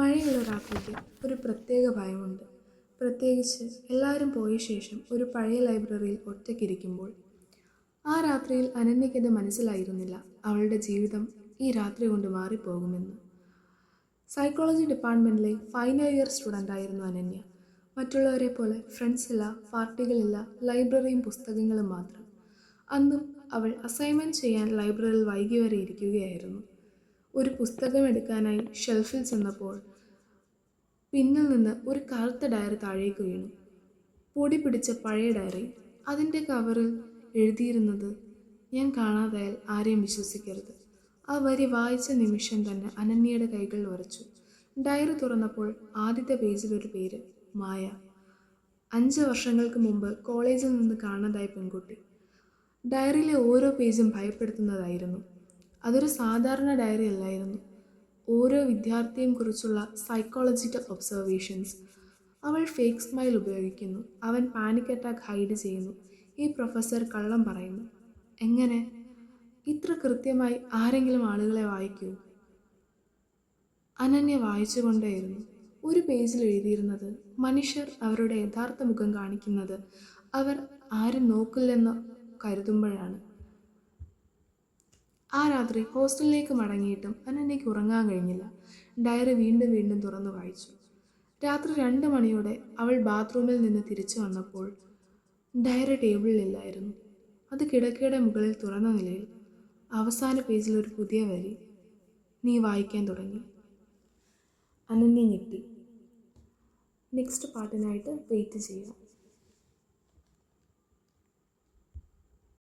മഴയുള്ള രാത്രിക്ക് ഒരു പ്രത്യേക ഭയമുണ്ട്. പ്രത്യേകിച്ച് എല്ലാവരും പോയ ശേഷം ഒരു പഴയ ലൈബ്രറിയിൽ ഒറ്റയ്ക്കിരിക്കുമ്പോൾ. ആ രാത്രിയിൽ അനന്യയ്ക്കത് മനസ്സിലായിരുന്നില്ല അവളുടെ ജീവിതം ഈ രാത്രി കൊണ്ട് മാറിപ്പോകുമെന്ന്. സൈക്കോളജി ഡിപ്പാർട്ട്മെൻറ്റിലെ ഫൈനൽ ഇയർ സ്റ്റുഡൻ്റ് ആയിരുന്നു അനന്യ. മറ്റുള്ളവരെ പോലെ ഫ്രണ്ട്സ് ഇല്ല, പാർട്ടികളില്ല, ലൈബ്രറിയും പുസ്തകങ്ങളും മാത്രം. അന്നും അവൾ അസൈൻമെൻറ്റ് ചെയ്യാൻ ലൈബ്രറിയിൽ വൈകി വരെ ഇരിക്കുകയായിരുന്നു. ഒരു പുസ്തകം എടുക്കാനായി ഷെൽഫിൽ ചെന്നപ്പോൾ പിന്നിൽ നിന്ന് ഒരു കറുത്ത ഡയറി താഴേക്ക് വീണു. പൊടി പിടിച്ച പഴയ ഡയറി. അതിൻ്റെ കവറിൽ എഴുതിയിരുന്നത്, ഞാൻ കാണാതായാൽ ആരെയും വിശ്വസിക്കരുത്. ആ വരി വായിച്ച നിമിഷം തന്നെ അനന്യയുടെ കൈകൾ ഉറച്ചു. ഡയറി തുറന്നപ്പോൾ ആദ്യത്തെ പേജിൽ ഒരു പേര്, മായ. 5 വർഷങ്ങൾക്ക് മുമ്പ് കോളേജിൽ നിന്ന് കാണാതായ പെൺകുട്ടി. ഡയറിയിലെ ഓരോ പേജും ഭയപ്പെടുത്തുന്നതായിരുന്നു. അതൊരു സാധാരണ ഡയറി അല്ലായിരുന്നു. ഓരോ വിദ്യാർത്ഥിയെയും കുറിച്ചുള്ള സൈക്കോളജിക്കൽ ഒബ്സർവേഷൻസ്. അവൾ ഫേക്ക് സ്മൈൽ ഉപയോഗിക്കുന്നു. അവൻ പാനിക് അറ്റാക്ക് ഹൈഡ് ചെയ്യുന്നു. ഈ പ്രൊഫസർ കള്ളം പറയുന്നു. എങ്ങനെ ഇത്ര കൃത്യമായി ആരെങ്കിലും ആളുകളെ വായിക്കൂ? അനന്യ വായിച്ചുകൊണ്ടേയിരുന്നു. ഒരു പേജിൽ എഴുതിയിരുന്നത്, മനുഷ്യർ അവരുടെ യഥാർത്ഥ മുഖം കാണിക്കുന്നത് അവർ ആരും നോക്കില്ലെന്ന് കരുതുമ്പോഴാണ്. ആ രാത്രി ഹോസ്റ്റലിലേക്ക് മടങ്ങിയിട്ടും അനന്യയ്ക്ക് ഉറങ്ങാൻ കഴിഞ്ഞില്ല. ഡയറി വീണ്ടും വീണ്ടും തുറന്നു വായിച്ചു. രാത്രി 2 മണിയോടെ അവൾ ബാത്റൂമിൽ നിന്ന് തിരിച്ചു വന്നപ്പോൾ ഡയറി ടേബിളിലില്ലായിരുന്നു. അത് കിടക്കയുടെ മുകളിൽ തുറന്ന നിലയിൽ. അവസാന പേജിൽ ഒരു പുതിയ വരി, നീ വായിക്കാൻ തുടങ്ങി. അനന്യ ഞെട്ടി. നെക്സ്റ്റ് പാർട്ടിനായിട്ട് വെയിറ്റ് ചെയ്യാം.